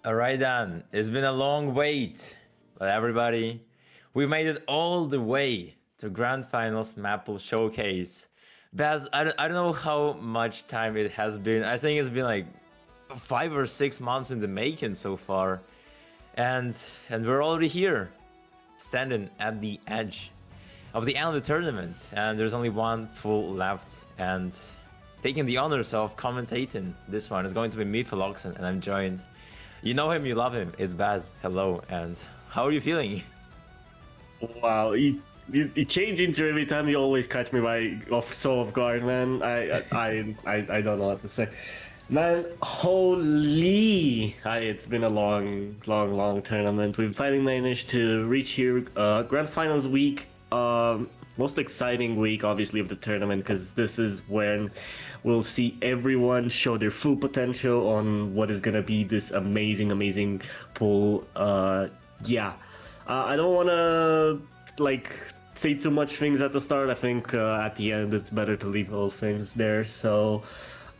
Alright then, it's been a long wait, but everybody, we made it all the way to Grand Finals Maple Showcase. Baz, I don't know how much time it has been. I think it's been like 5 or 6 months in the making so far. And we're already here, standing at the edge of the end of the tournament, and there's only one pool left. And taking the honors of commentating this one is going to be me, Philoxen, and I'm joined. You know him, you love him. It's Baz. Hello, and how are you feeling? Wow, you change into every time. You always catch me off guard, man. I don't know what to say, man. Holy, it's been a long tournament. We've finally managed to reach here. Grand Finals week. Most exciting week, obviously, of the tournament, because this is when we'll see everyone show their full potential on what is gonna be this amazing pool. Yeah. I don't want to say too much things at the start. I think at the end it's better to leave all things there. So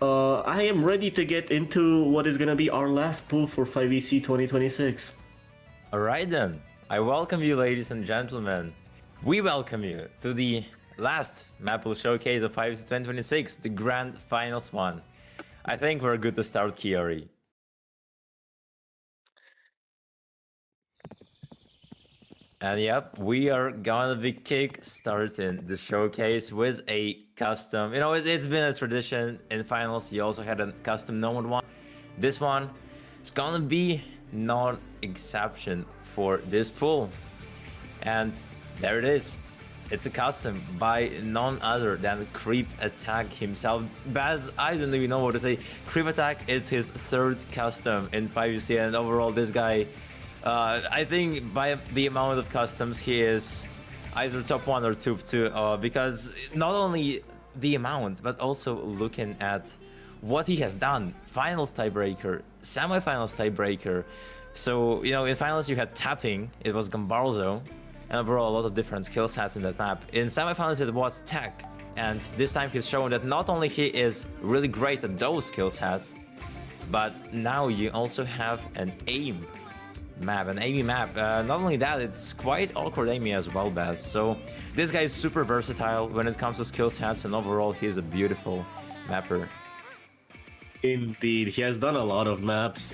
I am ready to get into what is gonna be our last pool for 5EC 2026. Alright then, I welcome you, ladies and gentlemen. We welcome you to the last Maple Showcase of 5EC 2026, the Grand Finals one. I think we're good to start, Kiori. And yep, we are gonna be kick-starting the showcase with a custom. You know, it's been a tradition in finals. You also had a custom Nomad one. This one is gonna be non-exception for this pool. And there it is. It's a custom by none other than Creep Attack himself. Baz, I don't even know what to say. Creep Attack is his third custom in 5EC, and overall this guy, I think by the amount of customs, he is either top 1 or top 2, because not only the amount, but also looking at what he has done. Finals tiebreaker, semifinals tiebreaker. So, you know, in finals you had tapping, it was Gambarzo, and overall a lot of different skill sets in that map. In semifinals it was tech, and this time he's shown that not only he is really great at those skill sets, but now you also have an aim map, an Amy map. Not only that, it's quite awkward Amy as well, Baz. So this guy is super versatile when it comes to skill sets, and overall he's a beautiful mapper. Indeed, he has done a lot of maps.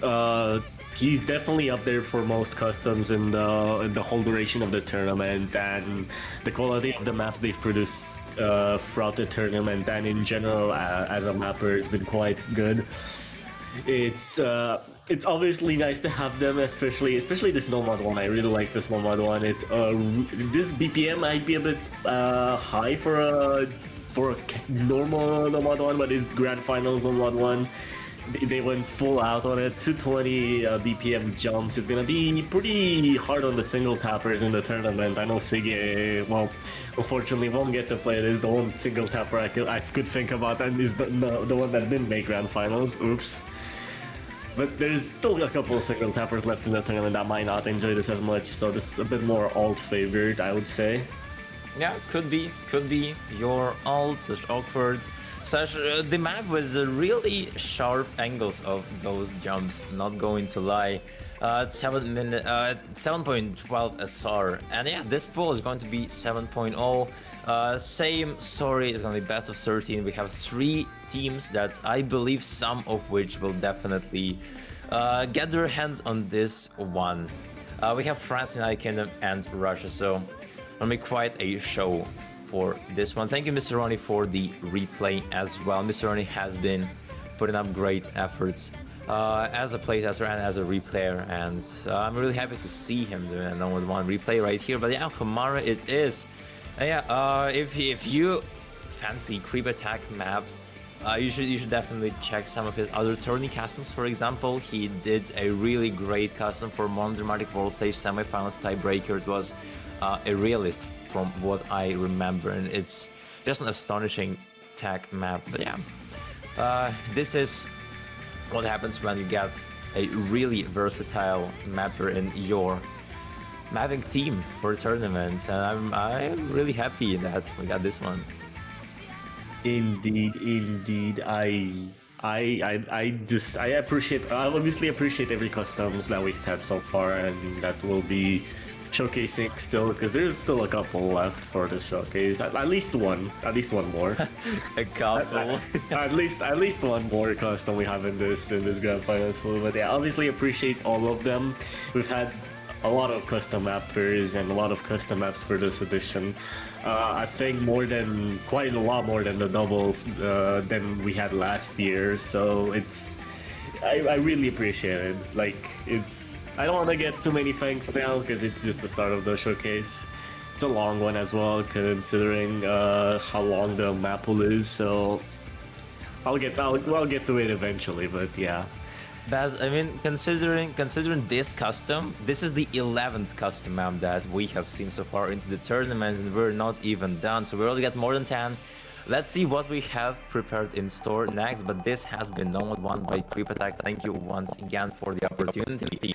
He's definitely up there for most customs in the whole duration of the tournament, and the quality of the maps they've produced throughout the tournament and in general as a mapper has been quite good. It's obviously nice to have them, especially this Nomad one. I really like this Nomad one. This BPM might be a bit high for a normal Nomad one, but it's Grand Finals Nomad one. They went full out on it. 220 BPM jumps. It's gonna be pretty hard on the single tappers in the tournament. I know Sige, well, unfortunately won't get to play it. Is the one single tapper I could think about, and is the one that didn't make Grand Finals. Oops. But there's still a couple of single tappers left in the tournament that might not enjoy this as much, so this is a bit more alt favored, I would say. Yeah, could be your alt, awkward. The map was really sharp angles of those jumps, not going to lie. 7.12 SR, and yeah, this pool is going to be 7.0. Same story, is going to be best of 13. We have 3 teams that I believe some of which will definitely get their hands on this one. We have France, United Kingdom, and Russia, so gonna be quite a show for this one. Thank you, Mr. Ronnie, for the replay as well. Mr. Ronnie has been putting up great efforts as a playtester and as a replayer, and I'm really happy to see him doing a Nomad 1 replay right here. But yeah, Homara it is. If you fancy Creep Attack maps, you should definitely check some of his other tourney customs. For example, he did a really great custom for Monodramatic World Stage semifinals tiebreaker. It was a realist from what I remember, and it's just an astonishing tech map. But yeah, this is what happens when you get a really versatile mapper in your mapping team for a tournament, and I'm really happy that we got this one. Indeed. I appreciate, I obviously appreciate every customs that we've had so far and that will be showcasing still, because there's still a couple left for the showcase. At least one more. A couple. At least one more custom we have in this grand finals pool. But yeah, obviously appreciate all of them. We've had a lot of custom mappers and a lot of custom maps for this edition. I think quite a lot more than the double than we had last year. So I really appreciate it. Like I don't want to get too many thanks now because it's just the start of the showcase. It's a long one as well, considering how long the map pool is. So I'll get to it eventually. But yeah. Baz, I mean, considering this custom, this is the 11th custom map that we have seen so far into the tournament, and we're not even done. So we already got more than 10. Let's see what we have prepared in store next. But this has been Nomad 1 by Creep Attack. Thank you once again for the opportunity.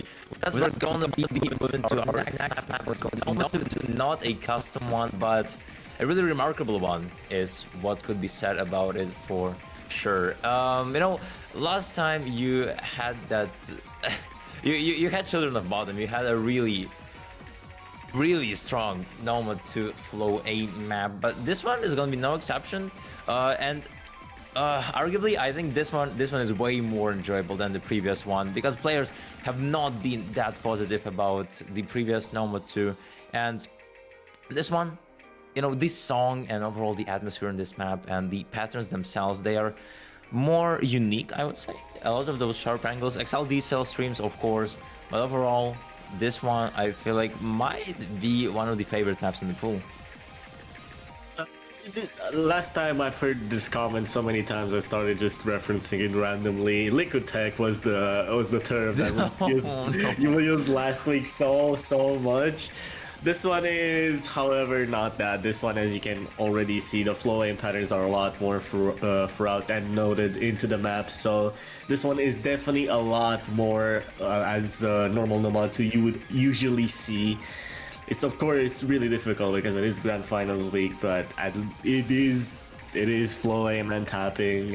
We're gonna be moving to our next map. We're going to not a custom one, but a really remarkable one is what could be said about it for sure. You know, last time you had that you had Children of Bottom. You had a really strong Nomad 2 Flow 8 map, but this one is gonna be no exception. And arguably, I think this one is way more enjoyable than the previous one because players have not been that positive about the previous Nomad 2, and this one, you know, this song and overall the atmosphere in this map and the patterns themselves, they are more unique, I would say. A lot of those sharp angles, XLD cell streams, of course, but overall, this one I feel like might be one of the favorite maps in the pool. Last time I've heard this comment so many times, I started just referencing it randomly. Liquid Tech was the term that was used, you used last week so much. This one is, however, not that. This one, as you can already see, the flow aim patterns are a lot more throughout and noted into the map. So this one is definitely a lot more as normal Nomad 2 you would usually see. It's of course really difficult because it is Grand Finals week, but it is flow aim and tapping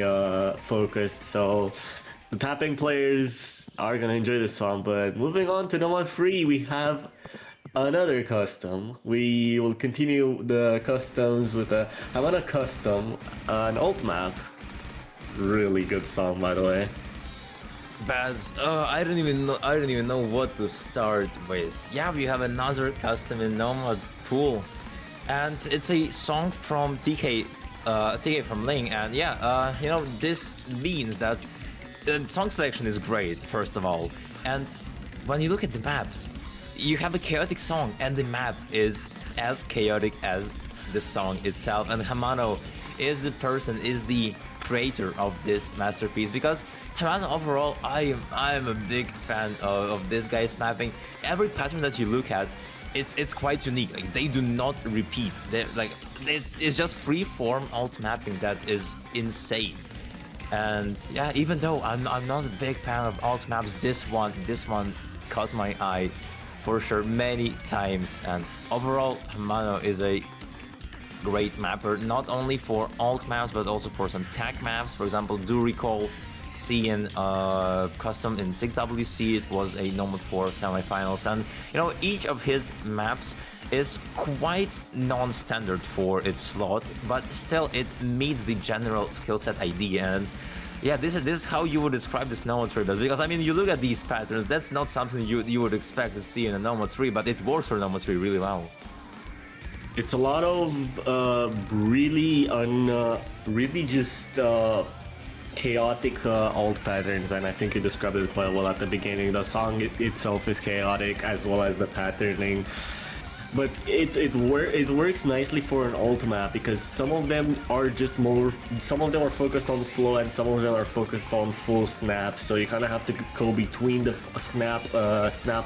focused. So the tapping players are gonna enjoy this one. But moving on to Nomad 3, we have another custom. We will continue the customs with a Havana custom, an alt map. Really good song, by the way. Baz, I don't even know what to start with. Yeah, we have another custom in Nomad pool, and it's a song from TK from Ling, and yeah, you know, this means that the song selection is great, first of all, and when you look at the map, you have a chaotic song, and the map is as chaotic as the song itself. And Hamano is the creator of this masterpiece, because Hamano overall, I am a big fan of this guy's mapping. Every pattern that you look at, it's quite unique. Like, they do not repeat. It's just free form alt mapping that is insane. And yeah, even though I'm not a big fan of alt maps, this one caught my eye for sure many times. And overall, Hamano is a great mapper, not only for alt maps but also for some tech maps. For example, do recall seeing custom in 6WC. It was a Nomad 4 semifinals, and you know, each of his maps is quite non-standard for its slot, but still it meets the general skill set idea. And yeah, this is how you would describe this Nomad 3, because I mean, you look at these patterns, that's not something you would expect to see in a Nomad 3, but it works for Nomad 3 really well. It's a lot of really just chaotic alt patterns, and I think you described it quite well at the beginning. The song itself is chaotic, as well as the patterning. But it works nicely for an alt map, because some of them are focused on flow and some of them are focused on full snap, so you kind of have to go between the snap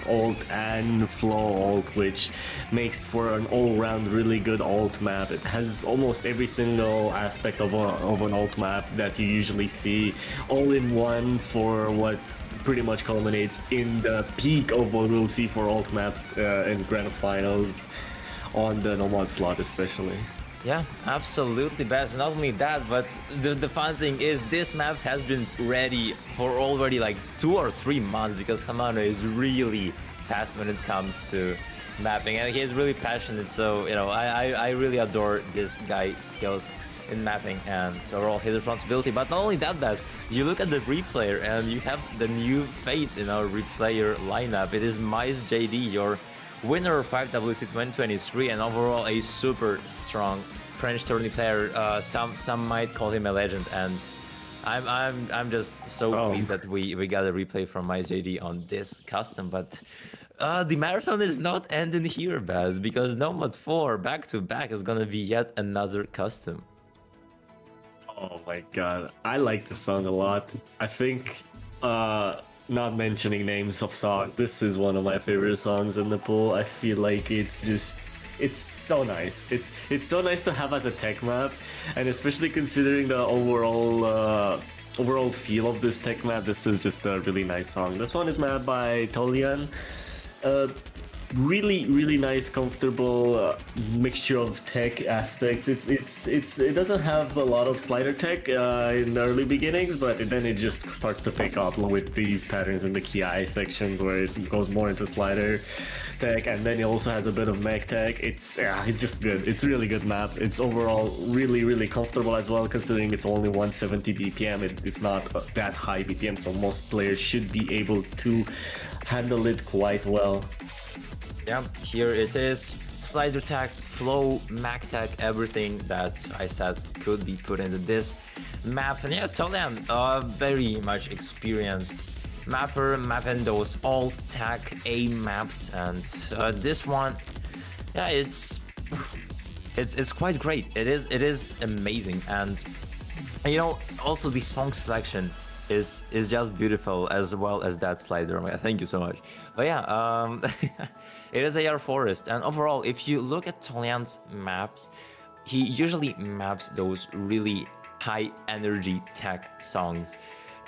alt and flow alt, which makes for an all-round really good alt map. It has almost every single aspect of an alt map that you usually see all in one, for what pretty much culminates in the peak of what we'll see for alt maps in grand finals on the Nomad slot especially. Yeah, absolutely, Baz. Not only that, but the fun thing is this map has been ready for already like 2 or 3 months because Hamano is really fast when it comes to mapping and he is really passionate. So, I really adore this guy's skills in mapping and overall his responsibility. But not only that, Baz, you look at the replayer and you have the new face in our replayer lineup. It is Mice JD, your winner of 5WC 2023 and overall a super strong French tourney player. Some might call him a legend, and I'm just so pleased that we got a replay from MyJD on this custom. But the marathon is not ending here, Baz, because Nomad 4 back to back is gonna be yet another custom. Oh my god, I like the song a lot. I think, not mentioning names of song, this is one of my favorite songs in the pool. I feel like it's so nice. It's so nice to have as a tech map, and especially considering the overall feel of this tech map, this is just a really nice song. This one is mapped by Tolian. Really nice, comfortable mixture of tech aspects. It doesn't have a lot of slider tech in the early beginnings, but then it just starts to pick up with these patterns in the Ki sections where it goes more into slider tech, and then it also has a bit of mech tech. It's just good. It's a really good map. It's overall really comfortable as well, considering it's only 170 BPM. It's not that high BPM, so most players should be able to handle it quite well. Yeah, here it is. Slider tech, flow, max tech, everything that I said could be put into this map. And yeah, Tolian, very much experienced mapper, mapping those alt tech A maps, and this one, yeah, it's quite great. It is amazing, and also the song selection is just beautiful as well as that slider. Thank you so much. But yeah, it is AR Forest, and overall, if you look at Tolian's maps, he usually maps those really high energy tech songs.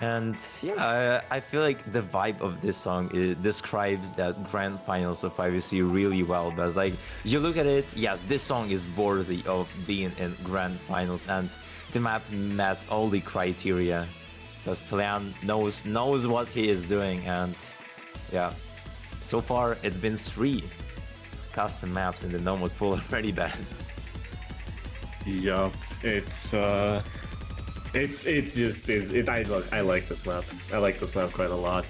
And yeah, I feel like the vibe of this song describes that grand finals of 5WC really well. But like, you look at it, yes, this song is worthy of being in grand finals, and the map met all the criteria because Tolian knows what he is doing. And yeah, so far it's been 3 custom maps in the Nomad pool already, Baz. Yup, I like this map. I like this map quite a lot.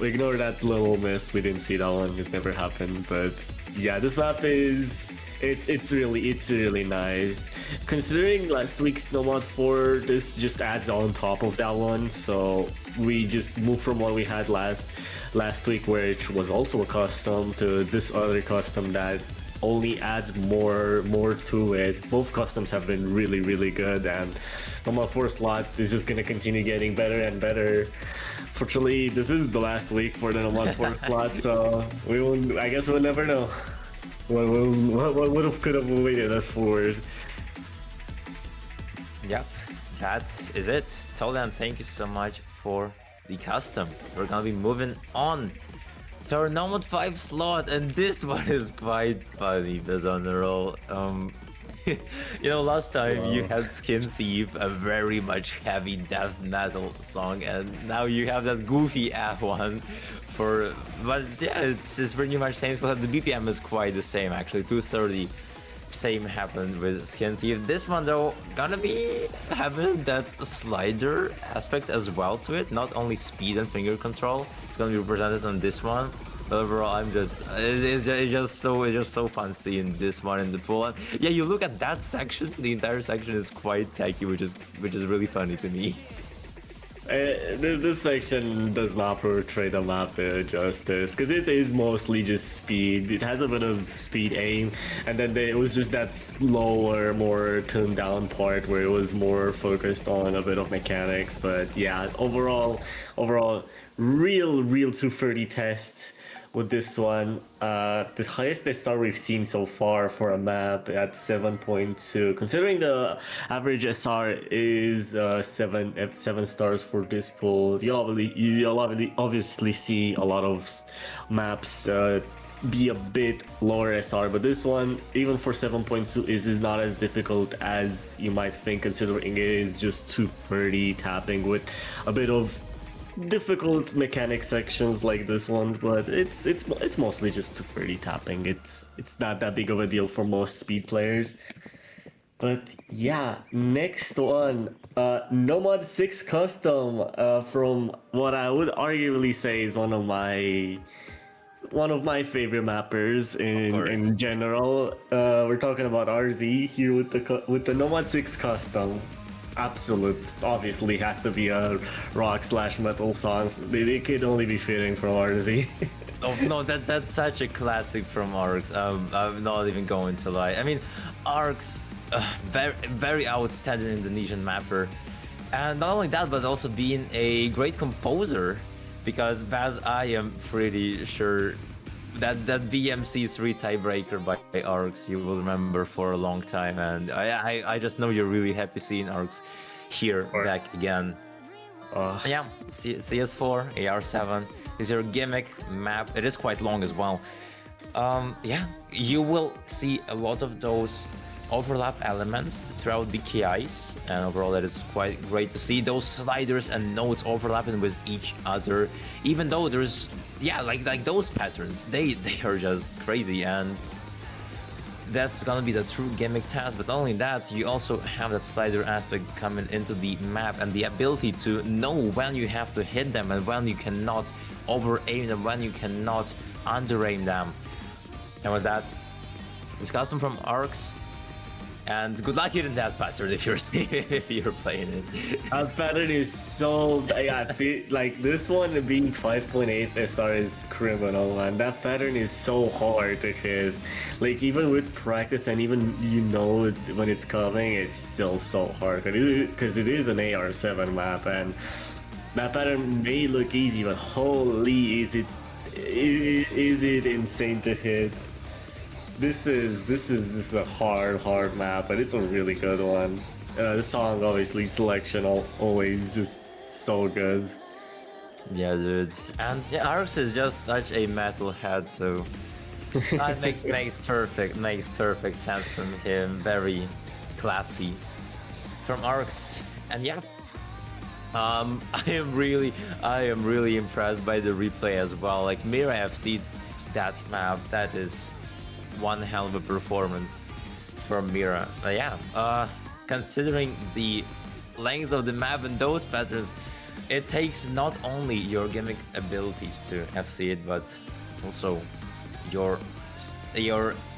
We ignore that little miss. We didn't see that one. It never happened. But yeah, this map it's really nice. Considering last week's Nomad 4, this just adds on top of that one. So we just moved from what we had last week, which was also a custom, to this other custom that only adds more to it. Both customs have been really good, and Nomad 4 slot is just gonna continue getting better and better. Fortunately, this is the last week for the Nomad 4 slot, so I guess we'll never know what could have waited us forward. Yep, that is it. Tolian, thank you so much for the custom. We're gonna be moving on to our Nomad 5 slot, and this one is quite funny, Bizarro. Last time you had Skin Thief, a very much heavy death metal song, and now you have that goofy ass one but yeah, it's pretty much same. So the BPM is quite the same, actually, 230. Same happened with Skin Thief. This one though gonna be having that slider aspect as well to it, not only speed and finger control. It's gonna be represented on this one. But overall, it's just so fun seeing this one in the pool. And yeah, you look at that section, the entire section is quite techy, which is really funny to me. This section does not portray the map justice, because it is mostly just speed. It has a bit of speed aim, and then it was just that slower, more tuned down part where it was more focused on a bit of mechanics. But yeah, overall, real 230 test with this one. The highest SR we've seen so far for a map at 7.2. Considering the average SR is 7 stars for this pool, you'll obviously see a lot of maps be a bit lower SR, but this one, even for 7.2, is not as difficult as you might think, considering it is just 230 tapping with a bit of difficult mechanic sections like this one. But it's mostly just 230 tapping. It's not that big of a deal for most speed players. But yeah, next one, Nomad 6 Custom, from what I would arguably say is one of my favorite mappers course. in general. We're talking about RZ here with the Nomad 6 Custom. Absolute, obviously has to be a rock/metal song. It could only be fitting from RZ. Oh no, that's such a classic from Arcs. I'm not even going to lie. I mean, Arcs, very outstanding Indonesian mapper, and not only that, but also being a great composer. Because Baz, I am pretty sure that BMC3 tiebreaker by Arcs you will remember for a long time, and I just know you're really happy seeing Arcs here back again. Yeah, CS4 AR7 is your gimmick map. It is quite long as well. Yeah, you will see a lot of those overlap elements throughout the KIs, and overall that is quite great to see those sliders and nodes overlapping with each other, even though there's like those patterns, they are just crazy, and that's gonna be the true gimmick task. But not only that, you also have that slider aspect coming into the map, and the ability to know when you have to hit them and when you cannot over aim them, when you cannot under aim them. And with that, it's custom from Arcs. And good luck hitting that pattern if you're playing it. That pattern is so like this one being 5.8 SR is criminal, man. That pattern is so hard to hit. Like even with practice and even when it's coming, it's still so hard because it is an AR7 map, and that pattern may look easy, but holy, is it insane to hit. This is just a hard map, but it's a really good one. The song, obviously, selection always just so good. Yeah, dude. And yeah, Arcs is just such a metalhead, so that makes perfect sense from him. Very classy from Arcs, and yeah. I am really impressed by the replay as well. Like Mira FC, that map, that is one hell of a performance from Mira. Considering the length of the map and those patterns, it takes not only your gimmick abilities to FC it, but also your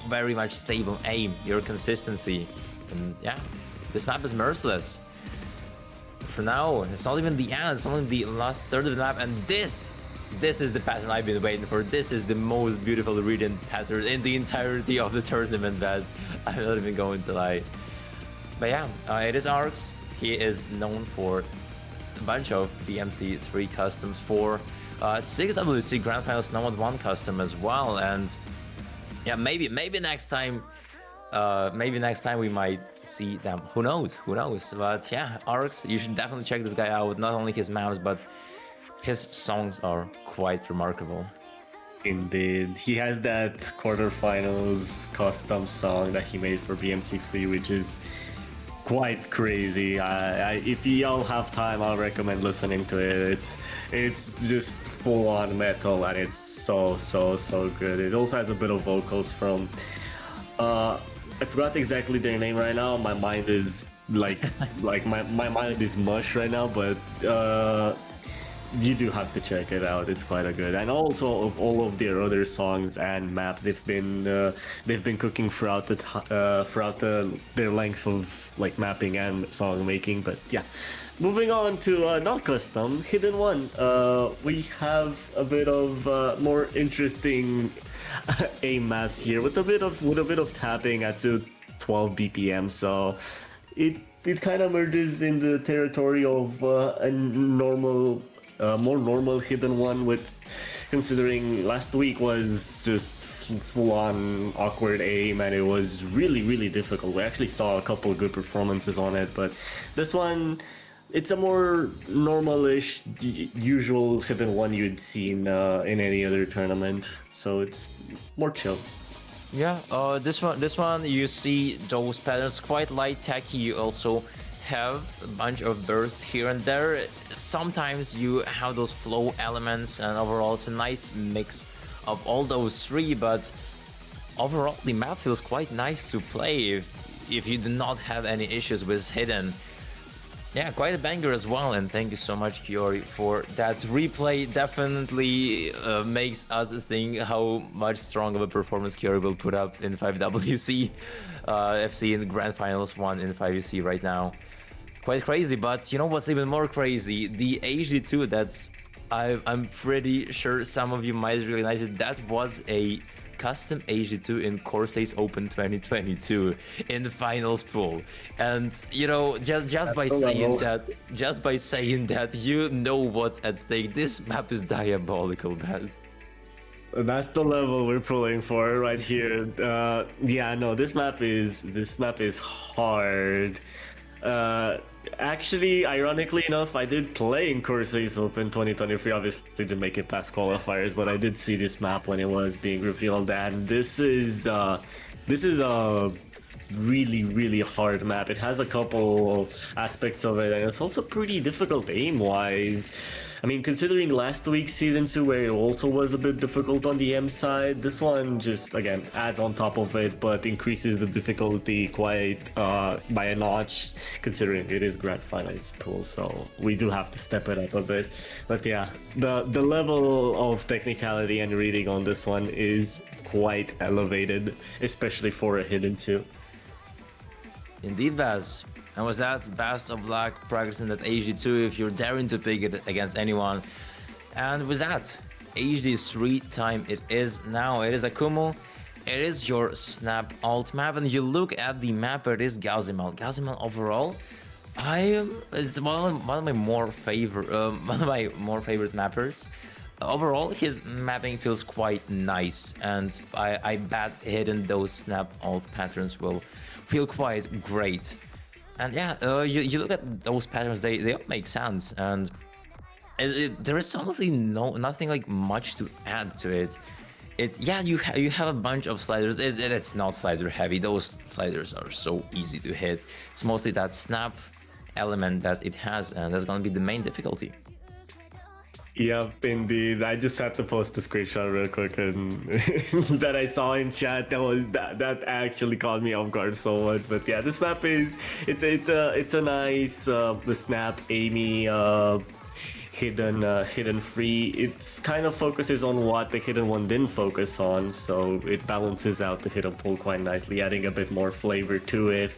very much stable aim, your consistency, and yeah, this map is merciless. For now, it's not even the end, it's only the last third of the map, and this is the pattern I've been waiting for. This is the most beautiful Radiant pattern in the entirety of the tournament, Baz. I'm not even going to lie. But yeah, it is Arcs. He is known for a bunch of BMC3 customs, for 6 WC Grand Finals Nomad 1 custom as well. And yeah, maybe next time we might see them. Who knows? But yeah, Arcs, you should definitely check this guy out. Not only his maps, but his songs are quite remarkable. Indeed. He has that quarterfinals custom song that he made for BMC3, which is quite crazy. If y'all have time, I'll recommend listening to it. It's just full-on metal, and it's so good. It also has a bit of vocals from I forgot exactly their name right now. My mind is like my mind is mush right now, but you do have to check it out. It's quite a good. And also of all of their other songs and maps, they've been cooking throughout their length of like mapping and song making. But yeah, moving on to not custom, Hidden One. We have a bit of more interesting aim maps here with a bit of tapping at 12 BPM. So it kind of merges in the territory of a more normal Hidden One, with considering last week was just full-on awkward aim, and it was really difficult. We actually saw a couple of good performances on it, but this one, it's a more normal-ish, usual Hidden One you'd seen in any other tournament. so it's more chill. Yeah, this one you see those patterns quite light tacky. You also have a bunch of bursts here and there. Sometimes you have those flow elements, and overall it's a nice mix of all those three. But overall, the map feels quite nice to play if you do not have any issues with hidden. Yeah, quite a banger as well, and thank you so much, Kiori, for that replay. Definitely makes us think how much strong of a performance Kiori will put up in 5WC FC in the Grand Finals 1 in 5UC right now. Quite crazy, but you know what's even more crazy? The HD2 I'm pretty sure some of you might recognize it. That was a custom HD2 in Core States Open 2022 in the finals pool. And you know, just by saying that, you know what's at stake. This map is diabolical, Baz. That's the level we're pulling for right here. Yeah, no, this map is hard. Actually, ironically enough, I did play in Corsair's Open 2023. Obviously, didn't make it past qualifiers, but I did see this map when it was being revealed, and this is a really hard map. It has a couple aspects of it, and it's also pretty difficult aim-wise. I mean, considering last week's Season 2 where it also was a bit difficult on the M side, this one just, again, adds on top of it, but increases the difficulty quite by a notch, considering it is Grand Finals pool, so we do have to step it up a bit. But yeah, the level of technicality and reading on this one is quite elevated, especially for a Hidden 2. Indeed, Baz. And with that, best of luck practicing that HD2 if you're daring to pick it against anyone. And with that, HD3 time it is now. It is Akumu. It is your Snap alt map, and you look at the map. It is Galzimal. Galzimal overall, it's one of my more favorite mappers. Overall, his mapping feels quite nice, and I bet hidden those Snap alt patterns will feel quite great. And yeah, you look at those patterns; they all make sense, and there is honestly nothing like much to add to it. You have a bunch of sliders. It's not slider heavy. Those sliders are so easy to hit. It's mostly that snap element that it has, and that's gonna be the main difficulty. Yep, indeed. I just had to post a screenshot real quick, and that I saw in chat. That actually caught me off guard so much. But yeah, this map it's a nice snap aimy hidden free. It's kind of focuses on what the hidden one didn't focus on, so it balances out the hidden pool quite nicely, adding a bit more flavor to it.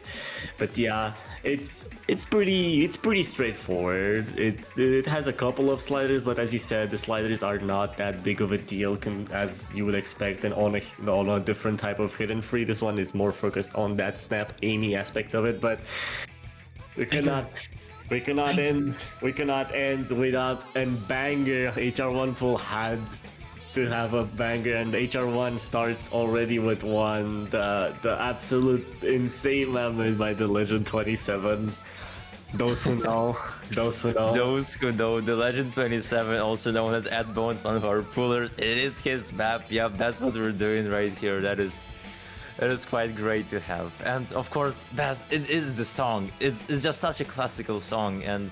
But yeah, it's pretty straightforward. It has a couple of sliders, but as you said, the sliders are not that big of a deal as you would expect, and on a different type of hidden free. This one is more focused on that snap aimy aspect of it, but we cannot end without a banger. HR1 pool had to have a banger, and HR1 starts already with one. The absolute insane map made by the Legend 27. Those who know, those who know. Those who know, the Legend 27, also known as Ed Bones, one of our pullers. It is his map. Yep, that's what we're doing right here. That is quite great to have. And of course, Baz, it is the song. It's just such a classical song. And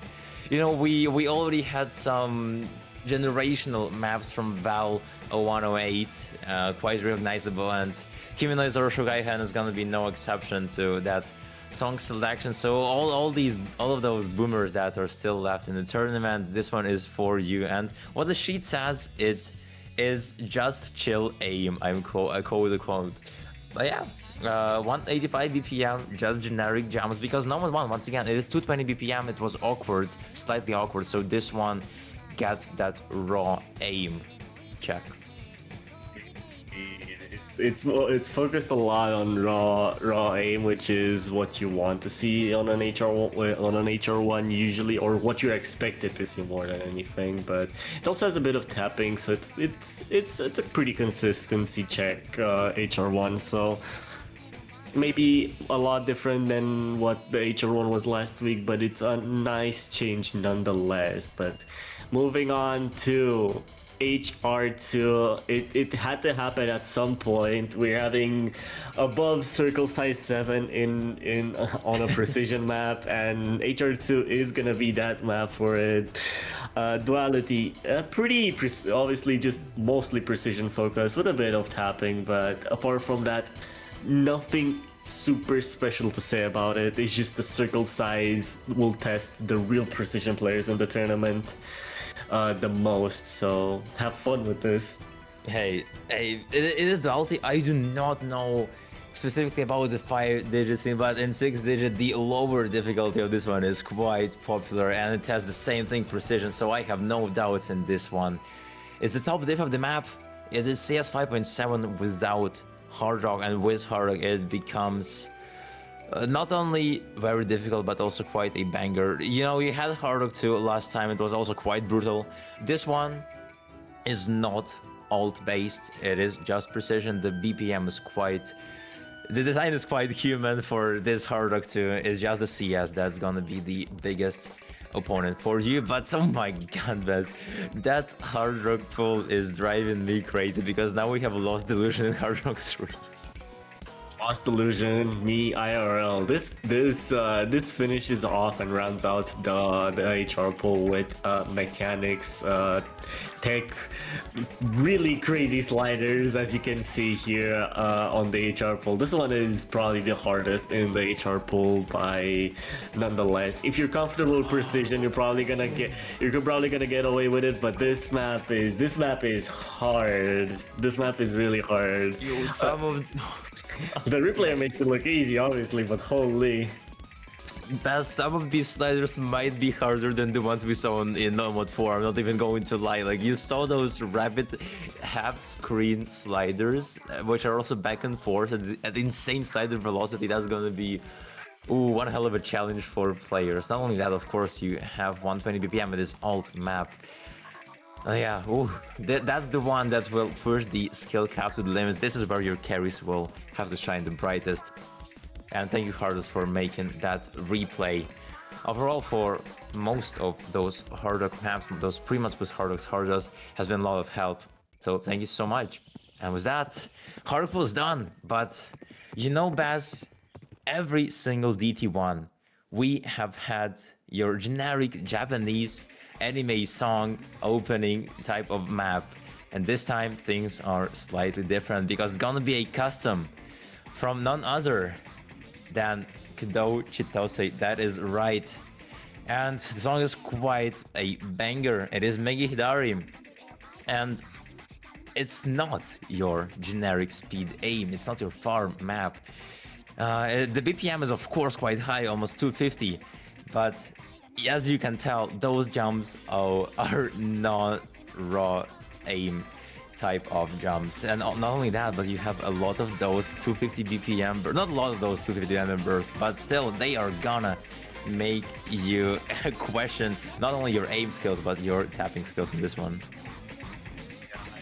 you know, we already had some generational maps from Val 0108, quite recognizable, and Kimi-no Zoro Shugaihan is gonna be no exception to that song selection. So all of those boomers that are still left in the tournament, this one is for you. And what the sheet says, it is just chill aim. I quote the quote. But yeah, 185 BPM, just generic jumps, because no one won. Once again, it is 220 BPM. It was awkward, slightly awkward. So this one gets that raw aim check. It's focused a lot on raw aim, which is what you want to see on an HR1 usually, or what you're expected to see more than anything. But it also has a bit of tapping, so it's a pretty consistency check, HR1. So maybe a lot different than what the HR1 was last week, but it's a nice change nonetheless. But moving on to HR2. It had to happen at some point. We're having above circle size 7 in on a precision map, and HR2 is gonna be that map for it. Duality, obviously just mostly precision focused with a bit of tapping, but apart from that, nothing super special to say about it. It's just the circle size will test the real precision players in the tournament the most. So have fun with this. Hey, it is duality. I do not know specifically about the 5-digit scene, but in 6-digit, the lower difficulty of this one is quite popular, and it has the same thing, precision, so I have no doubts in this one. It's the top diff of the map. It is CS 5.7 without Hard Rock, and with Hard Rock it becomes not only very difficult but also quite a banger. You know, we had Hard Rock 2 last time, it was also quite brutal. This one is not alt based, it is just precision. The BPM is quite... The design is quite human for this Hard Rock 2. It's just the CS that's gonna be the biggest opponent for you. But oh my god, Baz, that Hard Rock pull is driving me crazy because now we have Lost Delusion in Hard Rock 3. Lost Illusion, me IRL. This finishes off and rounds out the HR pool with mechanics, tech, really crazy sliders, as you can see here on the HR pool. This one is probably the hardest in the HR pool by nonetheless. If you're comfortable with precision, you're probably gonna get away with it. But this map is hard. This map is really hard. Yo, some of The replayer makes it look easy, obviously, but holy. Baz, some of these sliders might be harder than the ones we saw in Nomad 4. I'm not even going to lie. Like, you saw those rapid half-screen sliders, which are also back and forth at insane slider velocity. That's gonna be one hell of a challenge for players. Not only that, of course, you have 120 BPM with this alt map. Yeah, that's the one that will push the skill cap to the limit. This is where your carries will have to shine the brightest. And thank you, Hardus, for making that replay. Overall, for most of those Hard Rock maps, those pre-maps with Hardus has been a lot of help. So thank you so much. And with that, Hard Rock was done. But you know, Baz, every single DT1, we have had your generic Japanese anime song opening type of map, and this time things are slightly different because it's gonna be a custom from none other than Kudo Chitose. That is right, and the song is quite a banger. It is Megi Hidari, and it's not your generic speed aim, it's not your farm map. The BPM is of course quite high, almost 250, but as you can tell, those jumps are not raw aim type of jumps. And not only that, but you have a lot of those 250 BPM, not a lot of those 250 BPM bursts, but still they are gonna make you question not only your aim skills, but your tapping skills in this one.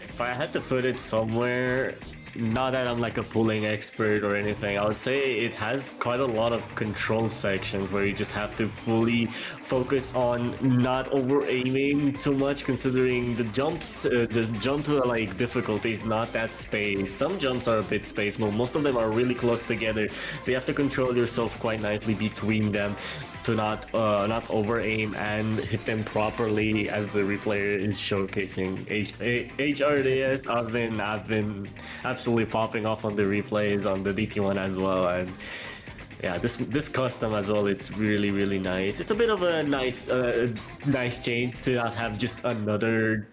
If I had to put it somewhere, not that I'm like a pulling expert or anything, I would say it has quite a lot of control sections where you just have to fully focus on not over aiming too much, considering the jumps, just jump like difficulties, not that space. Some jumps are a bit spaced, but most of them are really close together, so you have to control yourself quite nicely between them to not over aim and hit them properly, as the replayer is showcasing. HRDS, I've been absolutely popping off on the replays on the DT1 as well, and yeah, this custom as well, it's really nice. It's a bit of a nice change to not have just another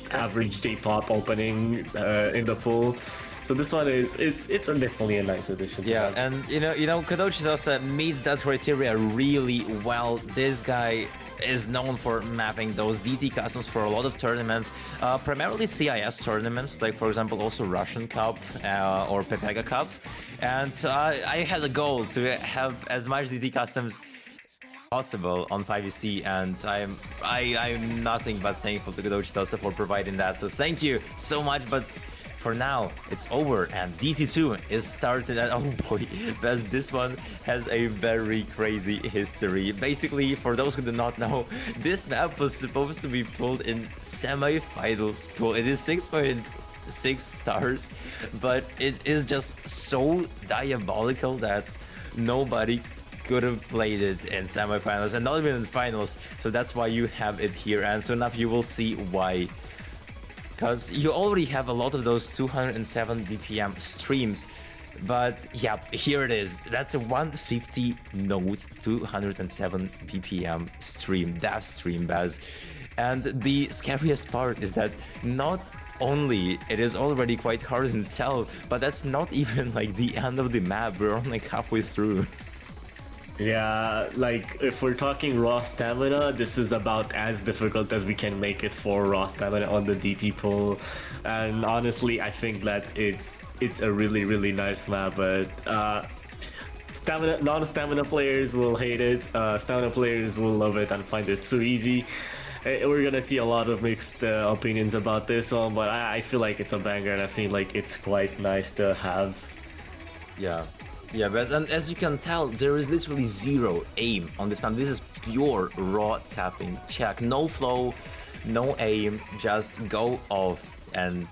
average J-pop opening in the pool. So this one it's definitely a nice addition. Yeah, and you know, Kudo Chitose meets that criteria really well. This guy is known for mapping those DT customs for a lot of tournaments, primarily CIS tournaments, like for example also Russian Cup or Pepega Cup. And I had a goal to have as much DT customs possible on 5EC, and I'm nothing but thankful to Kudo Chitose for providing that. So thank you so much. But for now, it's over, and DT2 is started, and oh boy, this one has a very crazy history. Basically, for those who do not know, this map was supposed to be pulled in semi-finals pool. It is 6.6 stars, but it is just so diabolical that nobody could have played it in semi-finals and not even in finals. So that's why you have it here, and soon enough you will see why. Because you already have a lot of those 207 BPM streams, but yeah, here it is. That's a 150 node 207 BPM stream, death stream, Baz. And the scariest part is that not only it is already quite hard in itself, but that's not even like the end of the map. We're only halfway through. Yeah, like if we're talking raw stamina, this is about as difficult as we can make it for raw stamina on the DT pool. And honestly, I think that it's a really nice map, but non-stamina players will hate it. Stamina players will love it and find it so easy. We're gonna see a lot of mixed opinions about this one, but I feel like it's a banger, and I feel like it's quite nice to have. Yeah. Yeah, but and as you can tell, there is literally zero aim on this map. This is pure raw tapping. Check, no flow, no aim, just go off and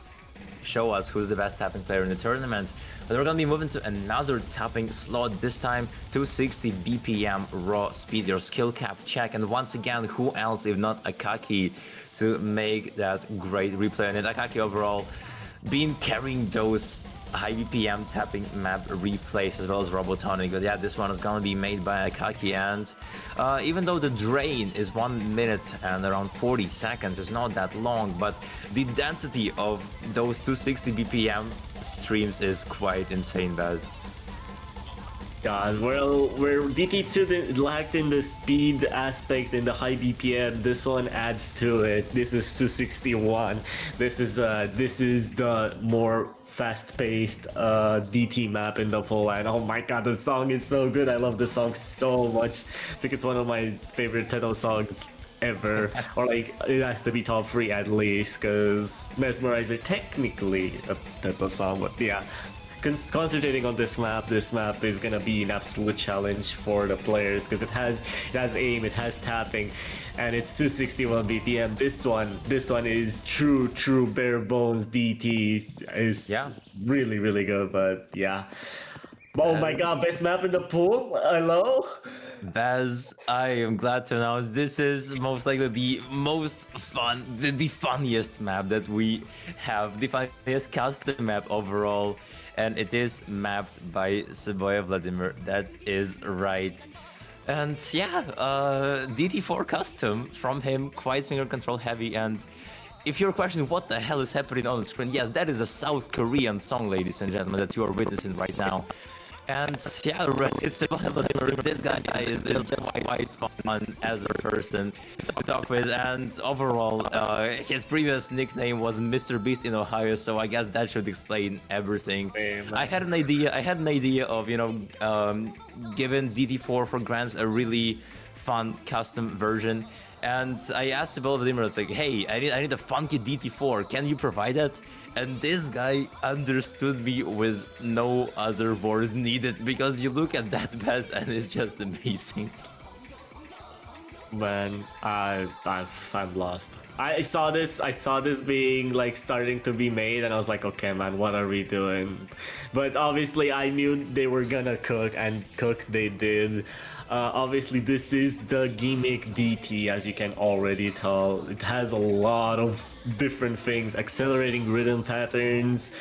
show us who's the best tapping player in the tournament. But we're gonna be moving to another tapping slot, this time 260 BPM raw speed, your skill cap check, and once again, who else if not Akaki to make that great replay. And Akaki overall been carrying those high BPM tapping map replays as well as Robotonic, but yeah, this one is gonna be made by Akaki, and even though the drain is 1 minute and around 40 seconds, it's not that long, but the density of those 260 BPM streams is quite insane, Baz. God, well, where DT2 lacked in the speed aspect in the high BPM, this one adds to it. This is 261. This is the more fast-paced DT map in the pool, and oh my god, the song is so good. I love the song so much. I think it's one of my favorite Teto songs ever, or like it has to be top 3 at least, because Mesmerizer technically a Teto song, but yeah. Concentrating on this map is gonna be an absolute challenge for the players, because it has aim, it has tapping, and it's 261 BPM. This one is true bare bones DT. Is really good, but yeah. Oh my god, best map in the pool? Hello? Baz, I am glad to announce this is most likely the most fun, the funniest map that we have, the funniest custom map overall, and it is mapped by Seboya Vladimir. That is right. And yeah, DT4 custom from him, quite finger control heavy, and if you're questioning what the hell is happening on the screen, yes, that is a South Korean song, ladies and gentlemen, that you are witnessing right now. And yeah, it's this guy is quite fun as a person to talk with, and overall, his previous nickname was Mr. Beast in Ohio, so I guess that should explain everything. I had an idea of, you know, giving DT4 for grants a really fun custom version. And I asked Seboya Vladimir, I was like, hey, I need a funky DT4, can you provide that? And this guy understood me with no other words needed, because you look at that Baz and it's just amazing. Man, I'm lost. I saw this being like starting to be made, and I was like, okay man, what are we doing? But obviously I knew they were gonna cook, and cook they did. Obviously this is the gimmick DT, as you can already tell. It has a lot of different things, accelerating rhythm patterns,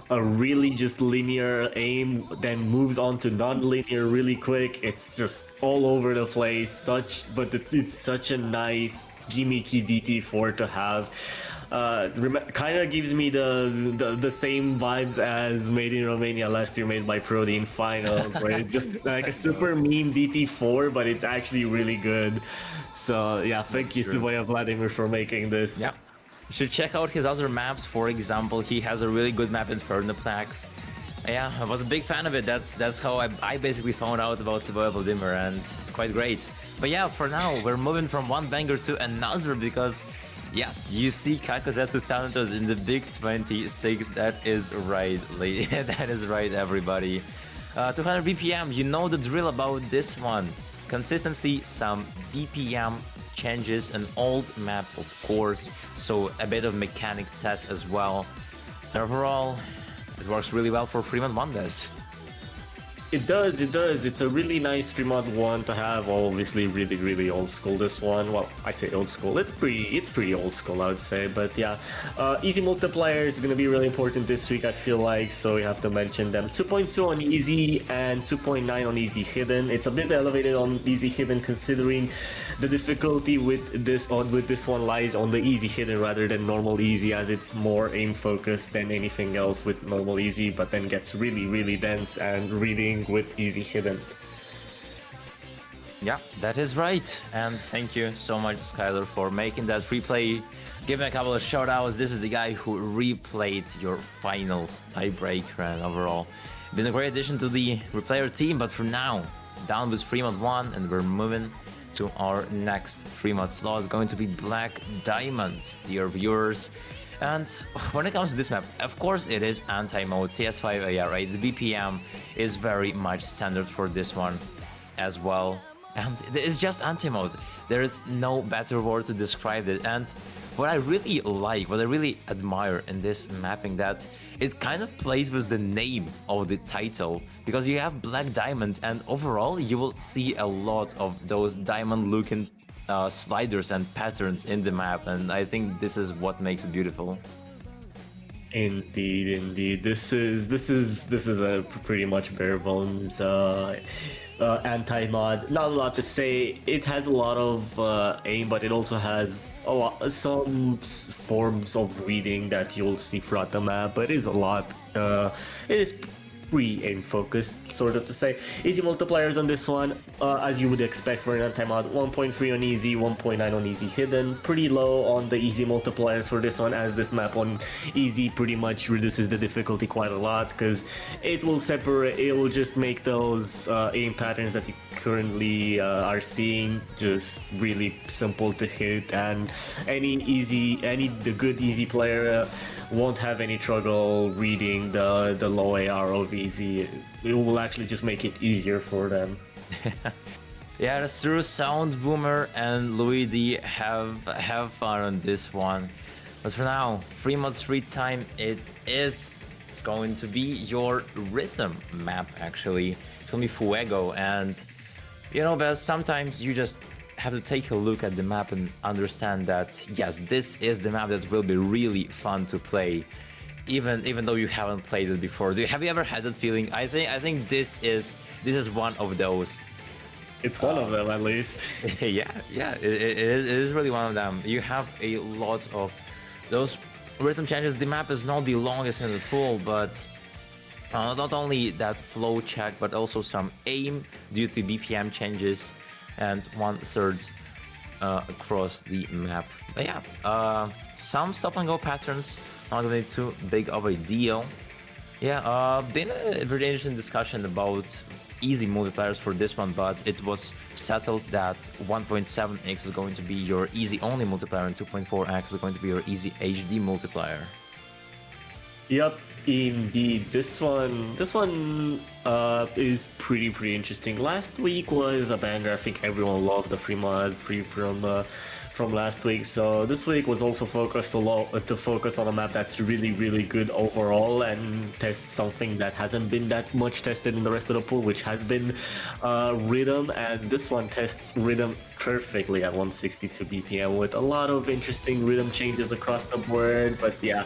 a really just linear aim, then moves on to non-linear really quick. It's just all over the place, but it's such a nice gimmicky DT4 to have. Kind of gives me the same vibes as Made in Romania last year, made by Protein Final, where it's just like a super meme DT4, but it's actually really good. So yeah, thank you Seboya Vladimir for making this. Yeah, you should check out his other maps. For example, he has a really good map in Fernaplex. Yeah, I was a big fan of it. That's how I basically found out about Seboya Vladimir, and it's quite great. But yeah, for now we're moving from one banger to another, because Yes, you see Kakuzetsu Thanatos in the Big 26. That is right, lady. That is right, everybody. 200 BPM, you know the drill about this one. Consistency, some BPM changes, an old map, of course, so a bit of mechanic test as well. Overall, it works really well for Fremont Mondes. It does, it does. It's a really nice Fremont one to have. Obviously, really, really old school. This one, well, I say old school. It's pretty old school, I would say. But yeah, easy multiplier is gonna be really important this week, I feel like. So we have to mention them. 2.2 on easy and 2.9 on easy hidden. It's a bit elevated on easy hidden, considering the difficulty with this one lies on the easy hidden rather than normal easy, as it's more aim focused than anything else with normal easy. But then gets really, really dense and reading with easy hidden. Yeah, that is right. And thank you so much, Skylar, for making that replay. Give me a couple of shout outs. This is the guy who replayed your finals tiebreaker, and overall been a great addition to the replayer team. But for now, down with Fremont 1, and we're moving to our next Fremont slot. It's going to be Black Diamond, dear viewers. And when it comes to this map, of course it is anti-mode, CS5 AR8. The BPM is very much standard for this one as well. And it's just anti-mode. There is no better word to describe it. And what I really like, what I really admire in this mapping, that it kind of plays with the name of the title, because you have Black Diamond, and overall you will see a lot of those diamond looking sliders and patterns in the map, and I think this is what makes it beautiful. Indeed, indeed. This is a pretty much bare bones anti-mod. Not a lot to say. It has a lot of aim, but it also has some forms of reading that you'll see throughout the map. But it is a lot. It is pre-aim focused, sort of to say. Easy multipliers on this one, as you would expect for an anti-mod. 1.3 on easy, 1.9 on easy hidden. Pretty low on the easy multipliers for this one, as this map on easy pretty much reduces the difficulty quite a lot, because it will separate, it will just make those aim patterns that you currently are seeing just really simple to hit, and the good easy player won't have any trouble reading the low AR of easy. It will actually just make it easier for them. Yeah, that's true. Sound Boomer and Luigi have fun on this one. But for now, Fremont Street time, it's going to be your rhythm map, actually. It's gonna be Fuego, and you know, but sometimes you just have to take a look at the map and understand that yes, this is the map that will be really fun to play, even though you haven't played it before. Have you ever had that feeling? I think this is one of those. It's one of them, at least. yeah, it is really one of them. You have a lot of those rhythm changes. The map is not the longest in the pool, but not only that flow check, but also some aim due to BPM changes, and 1/3 across the map. But yeah, some stop and go patterns, not really too big of a deal. Yeah, been a very interesting discussion about easy multipliers for this one, but it was settled that 1.7x is going to be your easy only multiplier, and 2.4x is going to be your easy HD multiplier. Yep, indeed. This one is pretty interesting. Last week was a banger. I think everyone loved the free mod from last week. So this week was also focused to focus on a map that's really good overall, and test something that hasn't been that much tested in the rest of the pool, which has been rhythm. And this one tests rhythm perfectly at 162 BPM with a lot of interesting rhythm changes across the board. But yeah.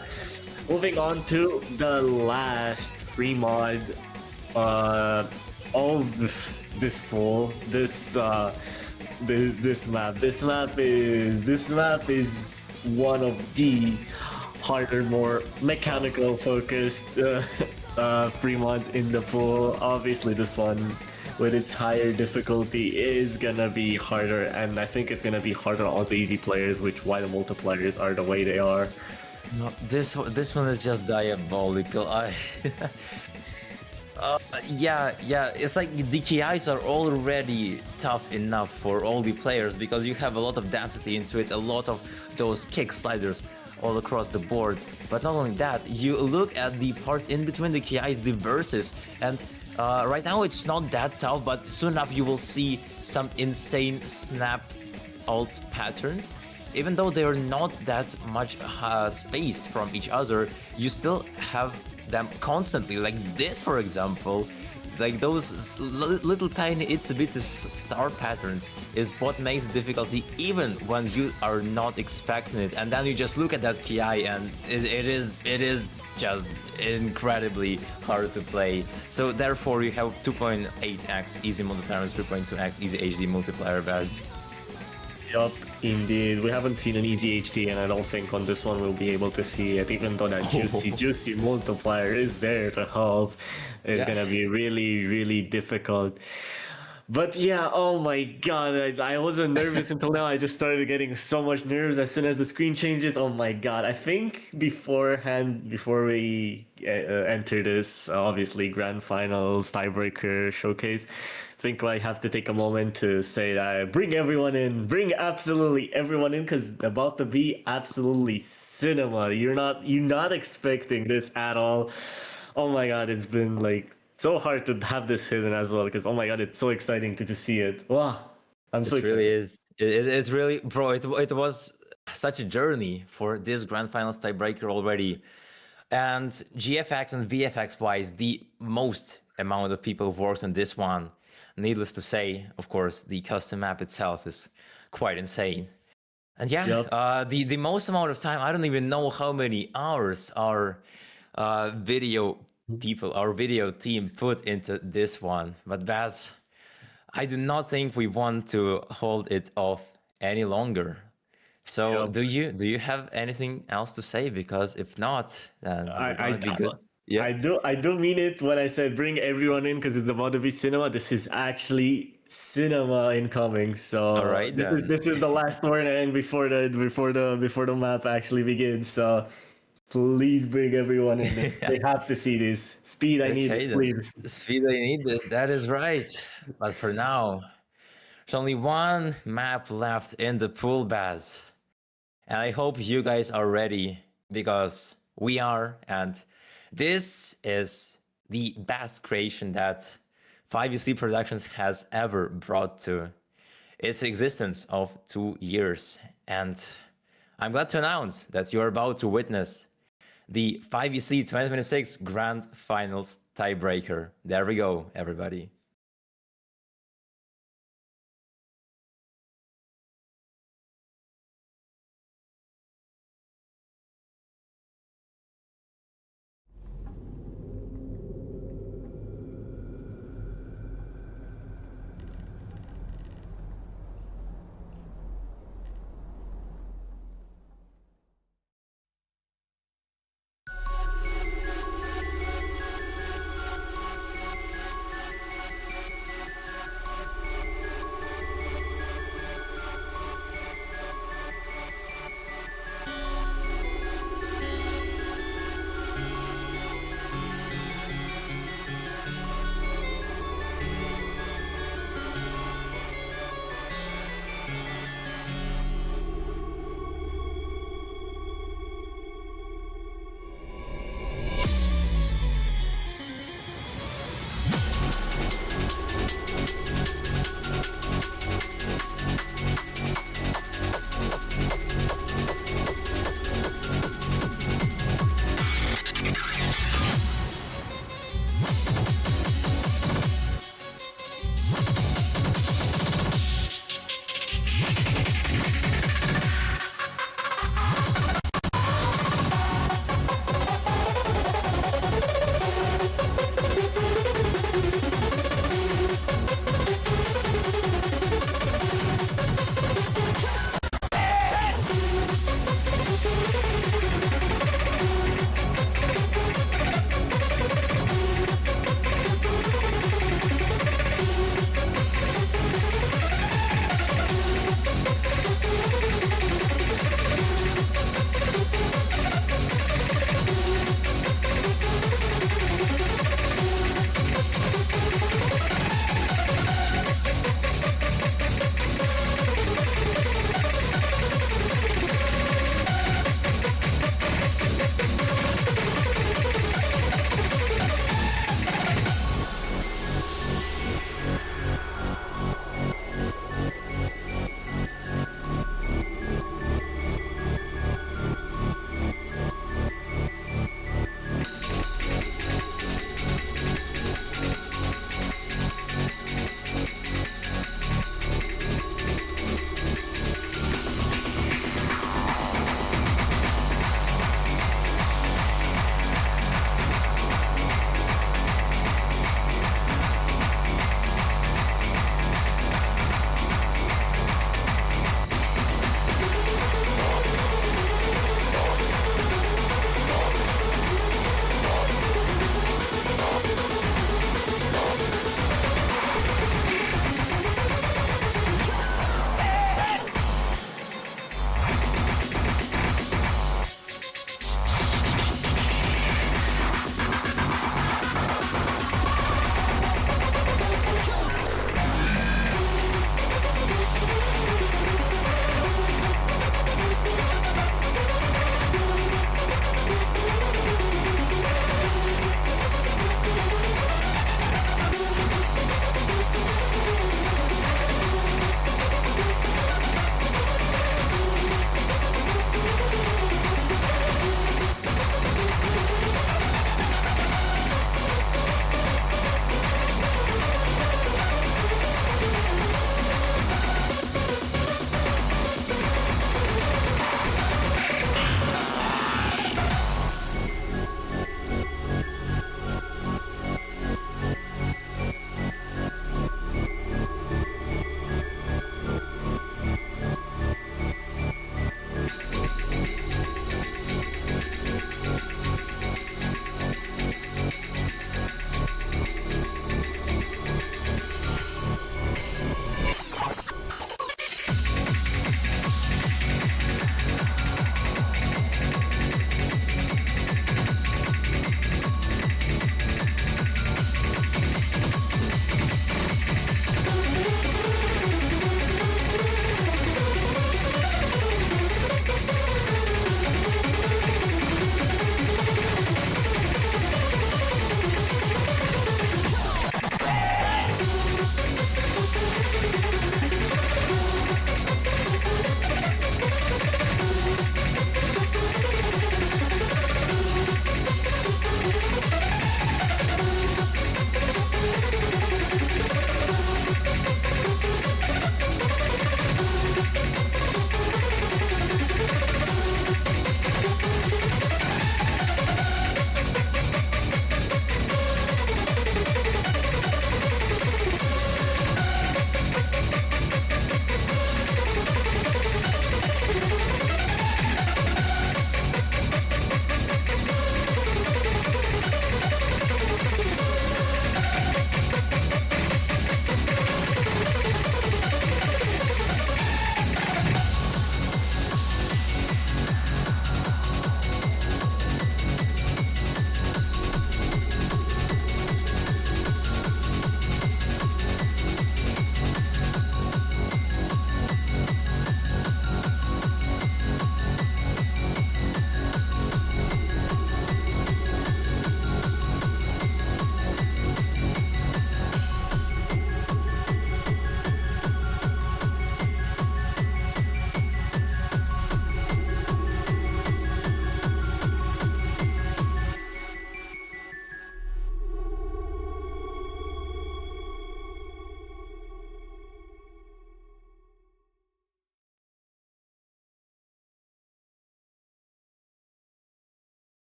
Moving on to the last free mod of this pool, this map. This map is one of the harder, more mechanical focused free mods in the pool. Obviously, this one with its higher difficulty is gonna be harder, and I think it's gonna be harder on the easy players, which why the multipliers are the way they are. No, this one is just diabolical. Yeah. It's like the KIs are already tough enough for all the players because you have a lot of density into it, a lot of those kick sliders all across the board. But not only that, you look at the parts in between the KIs, the verses, and right now it's not that tough, but soon enough you will see some insane snap alt patterns. Even though they are not that much spaced from each other, you still have them constantly. Like this, for example, like those little tiny itsy bitsy star patterns is what makes the difficulty even when you are not expecting it. And then you just look at that KI and it is just incredibly hard to play. So therefore you have 2.8x easy multiplayer and 3.2x easy HD multiplayer best. Yup, indeed. We haven't seen an easy HD, and I don't think on this one we'll be able to see it, even though that juicy multiplier is there to help. It's Yeah. gonna be really, really difficult. But yeah, oh my god, I wasn't nervous until now. I just started getting so much nerves as soon as the screen changes. Oh my god. I think beforehand, before we enter this, obviously, grand finals, tiebreaker, showcase, I think I have to take a moment to say that bring everyone in, bring absolutely everyone in, because about to be absolutely cinema. You're not expecting this at all. Oh my god, it's been like so hard to have this hidden as well because oh my god, it's so exciting to see it. Wow, I'm so It really excited. is. It's really, bro. It was such a journey for this grand finals tiebreaker already, and GFX and VFX wise, the most amount of people who worked on this one. Needless to say, of course, the custom map itself is quite insane. And yeah, Yep. the most amount of time, I don't even know how many hours our video people, our video team put into this one. But that's, I do not think we want to hold it off any longer. So Yep. do you have anything else to say? Because if not, then we're I, gonna be good. I, Yeah. I do mean it when I said bring everyone in because it's about to be cinema. This is actually cinema incoming. All So right this is then. this is the last tournament before the map actually begins. So please bring everyone in. They have to see this. Speed, I need Okay it, then. please. Speed, I need this. That is right. But for now, there's only one map left in the pool, Baz. And I hope you guys are ready because we are. And this is the best creation that 5UC Productions has ever brought to its existence of 2 years. And I'm glad to announce that you're about to witness the 5UC 2026 Grand Finals tiebreaker. There we go, everybody.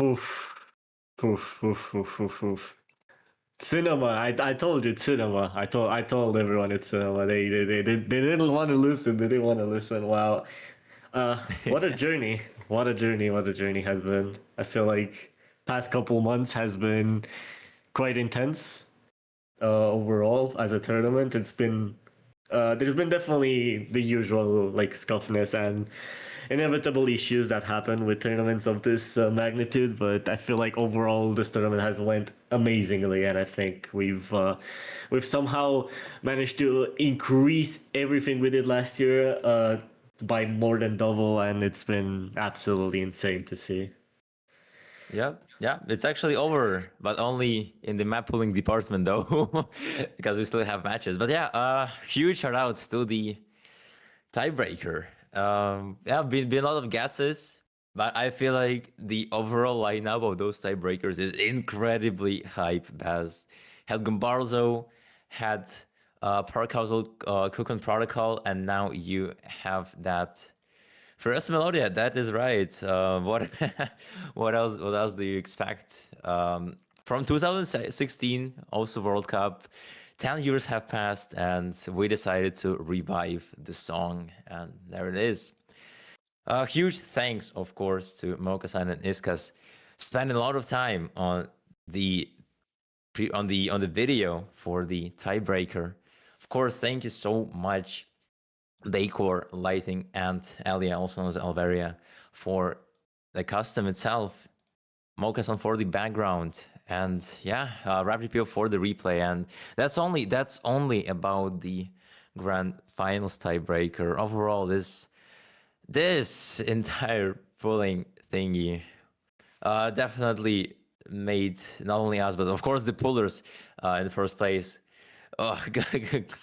Oof. Oof, oof, oof, oof, oof. Cinema. I told you cinema. I told everyone it's cinema. They didn't want to listen. They didn't want to listen. Wow. What a journey. What a journey. What a journey has been. I feel like past couple months has been quite intense. Overall as a tournament, it's been there's been definitely the usual like scuffness and inevitable issues that happen with tournaments of this magnitude, but I feel like overall this tournament has went amazingly, and I think we've somehow managed to increase everything we did last year by more than double, and it's been absolutely insane to see. Yeah, it's actually over, but only in the map pooling department though, because we still have matches. But yeah, huge shout outs to the tiebreaker. Yeah, been a lot of guesses, but I feel like the overall lineup of those tiebreakers is incredibly hype. As had Gumbarzo, had Parkhouse Cookon Protocol, and now you have that. First Melodia, that is right. What what else? What else do you expect? From 2016, also World Cup. 10 years have passed, and we decided to revive the song, and there it is. Huge thanks, of course, to Mokasan and Iskas, spending a lot of time on the on the video for the tiebreaker. Of course, thank you so much Decor, Lighting, and Elia, also known as Alveria, for the custom itself. Mokasan for the background, and yeah, RapGPO for the replay. And that's only about the grand finals tiebreaker. Overall, this entire pulling thingy definitely made not only us, but of course the pullers in the first place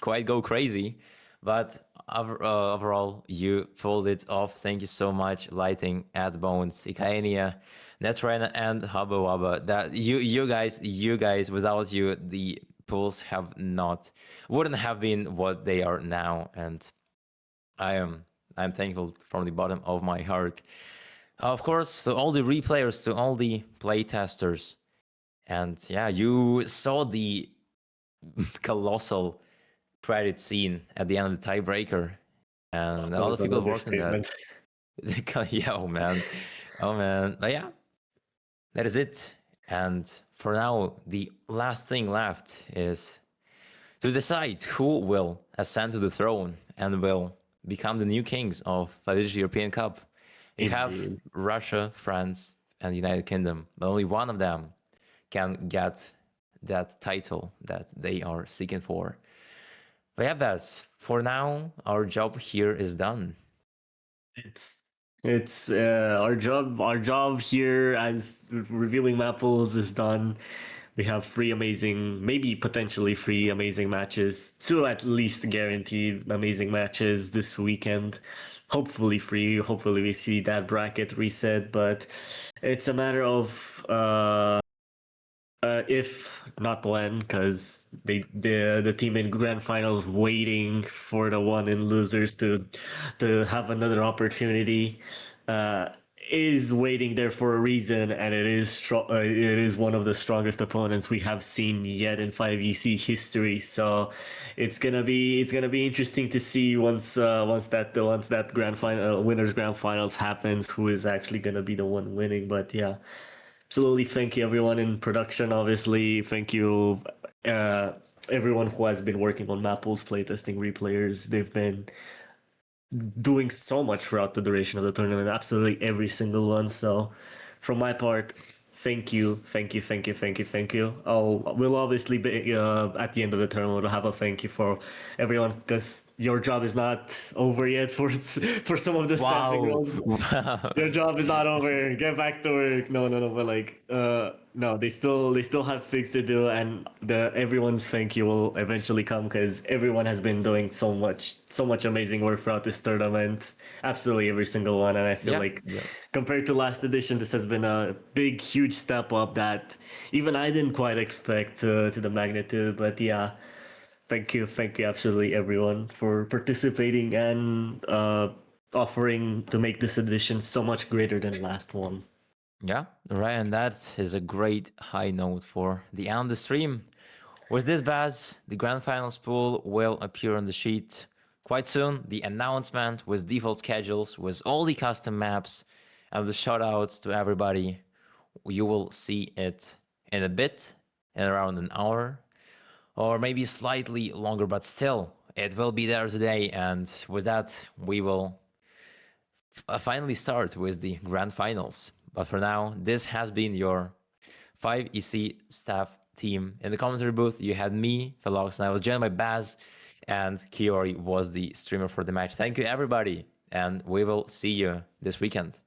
quite go crazy. But overall, you pulled it off. Thank you so much, Lighting, AdBones, Ikaenia, Netrena, and Hubba Wubba. That you guys, without you, the pulls wouldn't have been what they are now. And I'm thankful from the bottom of my heart. Of course, to all the replayers, to all the playtesters. And yeah, you saw the colossal credit scene at the end of the tiebreaker, and a lot of people worked on that. Yeah, oh man, but yeah, that is it. And for now, the last thing left is to decide who will ascend to the throne and will become the new kings of the European Cup. You have Russia, France, and the United Kingdom, but only one of them can get that title that they are seeking for. But yeah, Bess, for now, our job here is done. It's our job here as revealing map pools is done. We have three amazing, maybe potentially three amazing matches, two at least guaranteed amazing matches this weekend. Hopefully free. Hopefully we see that bracket reset, but it's a matter of if not when, because the team in grand finals waiting for the one in losers to have another opportunity is waiting there for a reason, and it is one of the strongest opponents we have seen yet in 5EC history. So it's gonna be interesting to see once that grand final winners grand finals happens, who is actually gonna be the one winning. But yeah. Absolutely. Thank you, everyone in production. Obviously, thank you, everyone who has been working on map pools, playtesting, replayers. They've been doing so much throughout the duration of the tournament. Absolutely every single one. So, from my part, thank you. We'll obviously be at the end of the tournament. We'll have a thank you for everyone, because your job is not over yet for some of the staffing roles. Wow. Your job is not over. Get back to work. No, but like, no, they still have things to do, and everyone's thank you will eventually come, because everyone has been doing so much amazing work throughout this tournament. Absolutely every single one, and I feel compared to last edition, this has been a big, huge step up that even I didn't quite expect to the magnitude. But yeah. Thank you, absolutely everyone for participating and offering to make this edition so much greater than last one. Yeah, right. And that is a great high note for the end of the stream. With this, Baz, the grand finals pool will appear on the sheet quite soon. The announcement with default schedules, with all the custom maps, and the shout outs to everybody. You will see it in a bit, in around an hour, or maybe slightly longer, but still, it will be there today. And with that, we will finally start with the grand finals. But for now, this has been your 5EC staff team. In the commentary booth, you had me, Felox, and I was joined by Baz, and Kiori was the streamer for the match. Thank you, everybody, and we will see you this weekend.